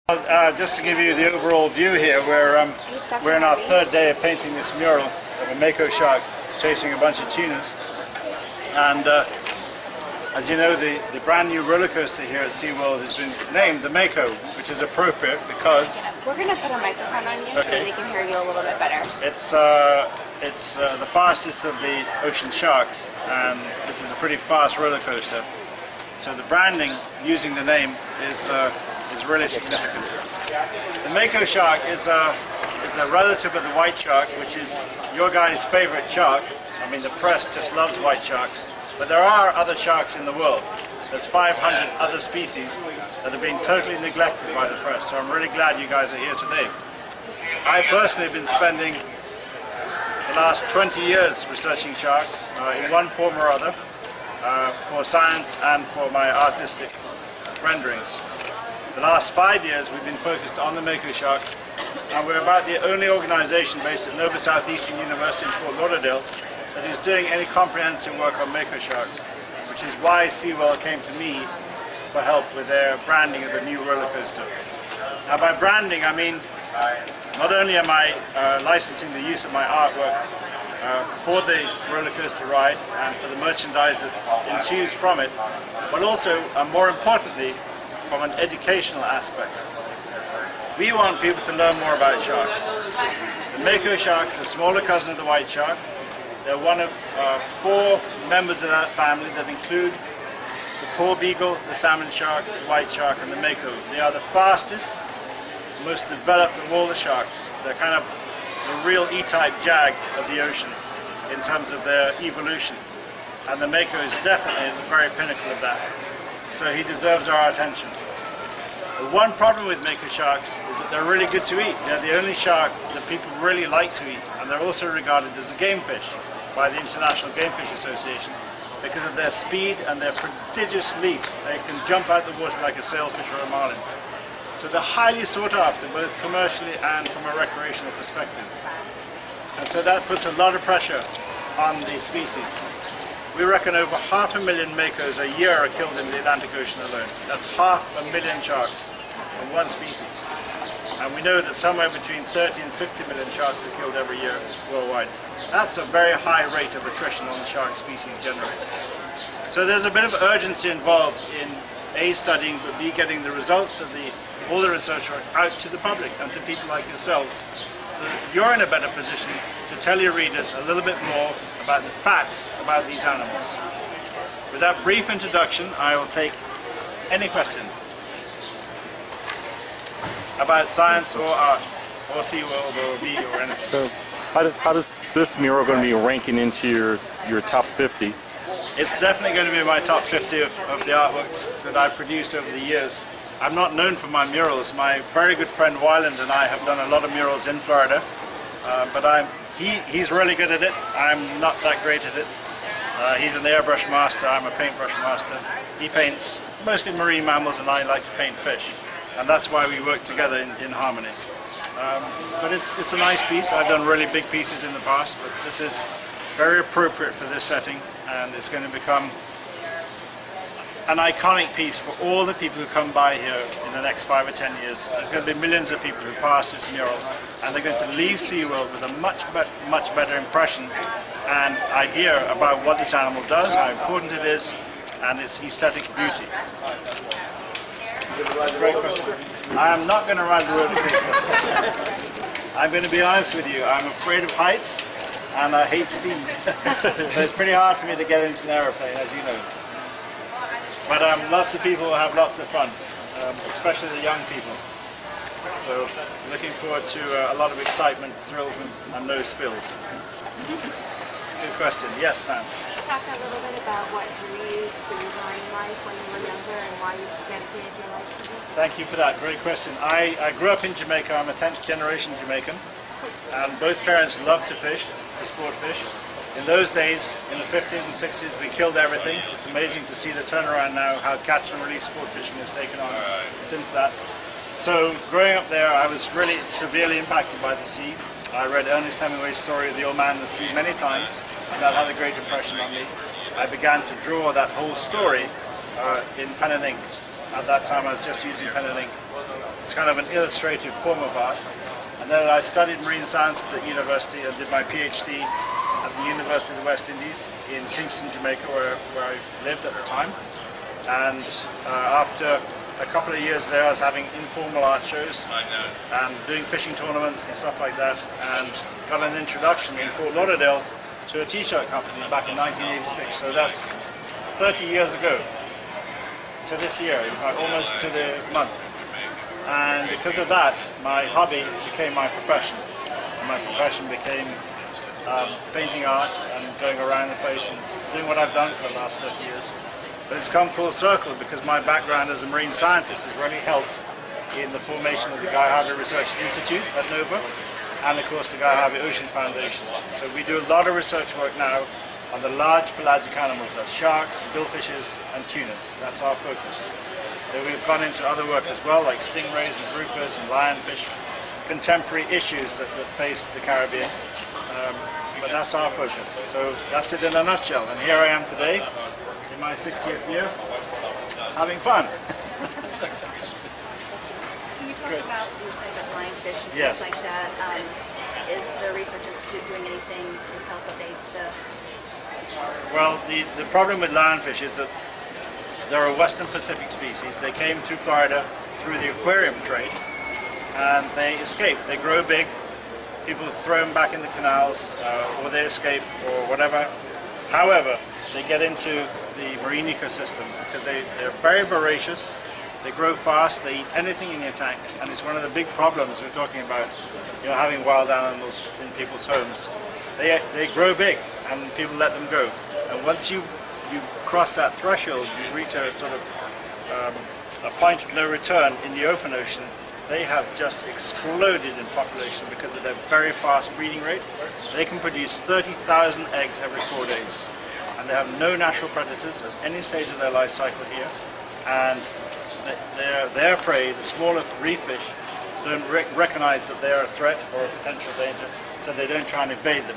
Just to give you the overall view here, we're in our third day of painting this mural of a Mako shark chasing a bunch of tunas. And as you know, the brand new roller coaster here at SeaWorld has been named the Mako, which is appropriate because... We're going to put a microphone on you so they can hear you a little bit better. It's the fastest of the ocean sharks, and this is a pretty fast roller coaster. So the branding using the name is really significant. The Mako shark is a relative of the white shark, which is your guy's favorite shark. I mean, the press just loves white sharks. But there are other sharks in the world. There's 500 other species that have been totally neglected by the press. So I'm really glad you guys are here today. I personally have been spending the last 20 years researching sharks in one form or other for science and for my artistic renderings. The last 5 years we've been focused on the Mako shark, and we're about the only organization based at Nova Southeastern University in Fort Lauderdale that is doing any comprehensive work on Mako sharks, which is why SeaWorld came to me for help with their branding of the new roller coaster. Now by branding I mean not only am I licensing the use of my artwork for the roller coaster ride and for the merchandise that ensues from it, but also, more importantly, from an educational aspect. We want people to learn more about sharks. The Mako shark is a smaller cousin of the white shark. They're one of 4 members of that family that include the poor beagle, the salmon shark, the white shark, and the Mako. They are the fastest, most developed of all the sharks. They're kind of the real E-type jag of the ocean in terms of their evolution. And the Mako is definitely at the very pinnacle of that. So he deserves our attention. The one problem with Mako sharks is that they're really good to eat. They're the only shark that people really like to eat, and they're also regarded as a game fish by the International Game Fish Association because of their speed and their prodigious leaps. They can jump out the water like a sailfish or a marlin. So they're highly sought after, both commercially and from a recreational perspective. And so that puts a lot of pressure on the species. We reckon over 500,000 Makos a year are killed in the Atlantic Ocean alone. That's 500,000 sharks from one species. And we know that somewhere between 30 and 60 million sharks are killed every year worldwide. That's a very high rate of attrition on the shark species generally. So there's a bit of urgency involved in A, studying, but B, getting the results of all the research work out to the public and to people like yourselves. So that you're in a better position to tell your readers a little bit more about the facts about these animals. With that brief introduction, I will take any question about science or art or SeaWorld or V or anything. So how does this mural going to be ranking into your top 50? It's definitely going to be in my top 50 of the artworks that I've produced over the years. I'm not known for my murals. My very good friend Wyland and I have done a lot of murals in Florida, but he's really good at it. I'm not that great at it. He's an airbrush master, I'm a paintbrush master. He paints mostly marine mammals and I like to paint fish. And that's why we work together in harmony. But it's a nice piece. I've done really big pieces in the past, but this is very appropriate for this setting, and it's going to become an iconic piece for all the people who come by here in the next 5 or 10 years. There's going to be millions of people who pass this mural, and they're going to leave SeaWorld with a much better impression and idea about what this animal does, how important it is, and its aesthetic beauty. Great question. I am not going to ride the roller coaster. I'm going to be honest with you. I'm afraid of heights, and I hate speed. So it's pretty hard for me to get into an aeroplane, as you know. But lots of people will have lots of fun, especially the young people. So looking forward to a lot of excitement, thrills, and no spills. Good question. Yes, ma'am. Can you talk a little bit about what drew you to design life when you were younger and why you dedicated your life to this? Thank you for that. Great question. I grew up in Jamaica. I'm a 10th generation Jamaican. And both parents loved to fish, to sport fish. In those days, in the 50s and 60s, we killed everything. It's amazing to see the turnaround now, how catch and release sport fishing has taken on since that. So growing up there, I was really severely impacted by the sea. I read Ernest Hemingway's story of the old man of the sea many times, and that had a great impression on me. I began to draw that whole story in pen and ink. At that time I was just using pen and ink. It's kind of an illustrative form of art. And then I studied marine sciences at university and did my PhD at the University of the West Indies in Kingston, Jamaica, where I lived at the time. And after a couple of years there, I was having informal art shows and doing fishing tournaments and stuff like that, and got an introduction in Fort Lauderdale to a t-shirt company back in 1986. So that's 30 years ago to this year, in fact, almost to the month. And because of that, my hobby became my profession. And my profession became painting art and going around the place and doing what I've done for the last 30 years. But it's come full circle because my background as a marine scientist has really helped in the formation of the Guy Harvey Research Institute at NOVA, and of course the Guy Harvey Ocean Foundation. So we do a lot of research work now on the large pelagic animals, that's sharks, billfishes and tunas. That's our focus. So we've gone into other work as well, like stingrays and groupers and lionfish, contemporary issues that face the Caribbean. But that's our focus. So that's it in a nutshell. And here I am today, in my 60th year, having fun. Can you talk about, you were saying about lionfish and Yes. things like that? Is the Research Institute doing anything to help abate the... Well, the problem with lionfish is that they're a Western Pacific species. They came to Florida through the aquarium trade, and they escape. They grow big. People throw them back in the canals, or they escape, or whatever. However, they get into the marine ecosystem because they're very voracious, they grow fast, they eat anything in your tank, and it's one of the big problems we're talking about, you know, having wild animals in people's homes. They grow big and people let them go. And once you cross that threshold, you reach a sort of a point of no return in the open ocean. They have just exploded in population because of their very fast breeding rate. They can produce 30,000 eggs every 4 days. And they have no natural predators at any stage of their life cycle here. And their prey, the smaller reef fish, don't recognize that they're a threat or a potential danger, so they don't try and evade them.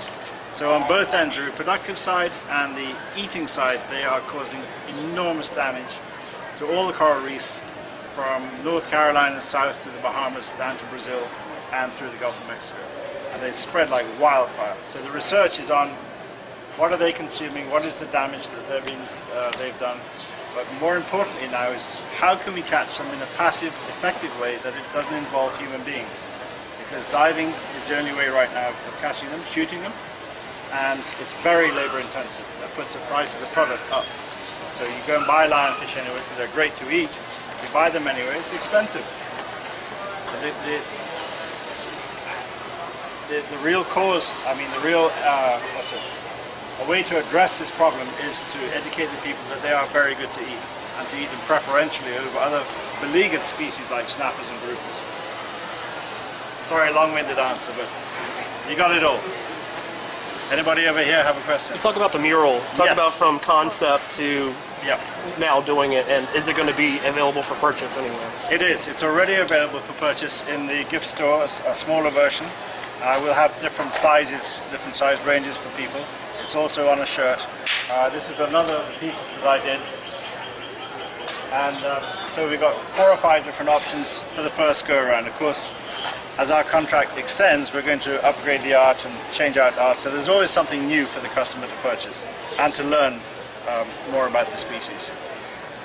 So on both ends, the reproductive side and the eating side, they are causing enormous damage to all the coral reefs from North Carolina south to the Bahamas, down to Brazil, and through the Gulf of Mexico. And they spread like wildfire. So the research is on what are they consuming, what is the damage that they've done, but more importantly now is how can we catch them in a passive, effective way that it doesn't involve human beings. Because diving is the only way right now of catching them, shooting them, and it's very labor intensive. That puts the price of the product up. So you go and buy lionfish anyway because they're great to eat. If you buy them anyway, it's expensive. The real cause, I mean the real, a way to address this problem is to educate the people that they are very good to eat, and to eat them preferentially over other beleaguered species like snappers and groupers. Sorry, long-winded answer, but you got it all. Anybody over here have a question? You talk about the mural. Talk Yes. about from concept to Yeah. now doing it, and is it going to be available for purchase anywhere? It is. It's already available for purchase in the gift store, a smaller version. We'll have different sizes, different size ranges for people. It's also on a shirt. This is another piece that I did. And so we've got 4 or 5 different options for the first go around. Of course, as our contract extends, we're going to upgrade the art and change out art. So there's always something new for the customer to purchase and to learn more about the species.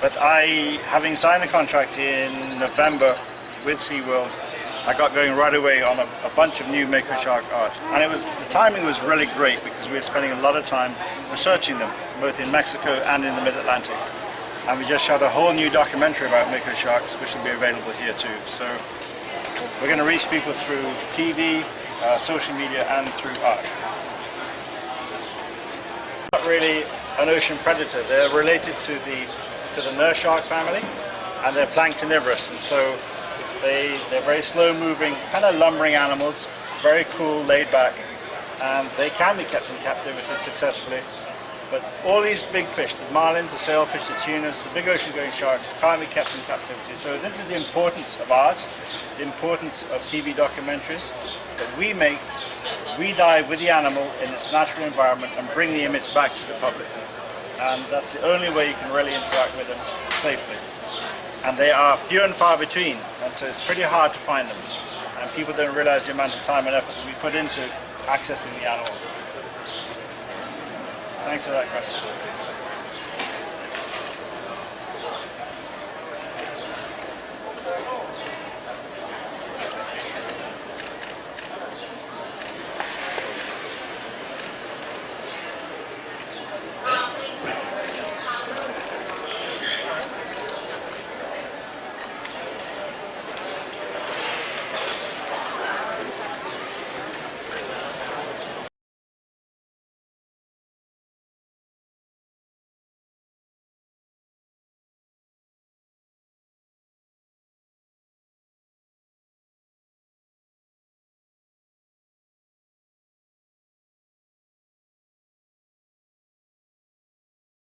But having signed the contract in November with SeaWorld, I got going right away on a bunch of new Mako shark art. And the timing was really great because we were spending a lot of time researching them, both in Mexico and in the Mid-Atlantic. And we just shot a whole new documentary about Mako sharks, which will be available here too. So we're going to reach people through TV, social media, and through art. Not really an ocean predator. They're related to the nurse shark family, and they're planktonivorous, and so they're very slow-moving, kind of lumbering animals, very cool, laid back, and they can be kept in captivity successfully. But all these big fish, the marlins, the sailfish, the tunas, the big ocean-going sharks, can't be kept in captivity. So this is the importance of art, the importance of TV documentaries that we dive with the animal in its natural environment and bring the image back to the public. And that's the only way you can really interact with them safely. and they are few and far between, and so it's pretty hard to find them. And people don't realize the amount of time and effort that we put into accessing the animal. Thanks for that question.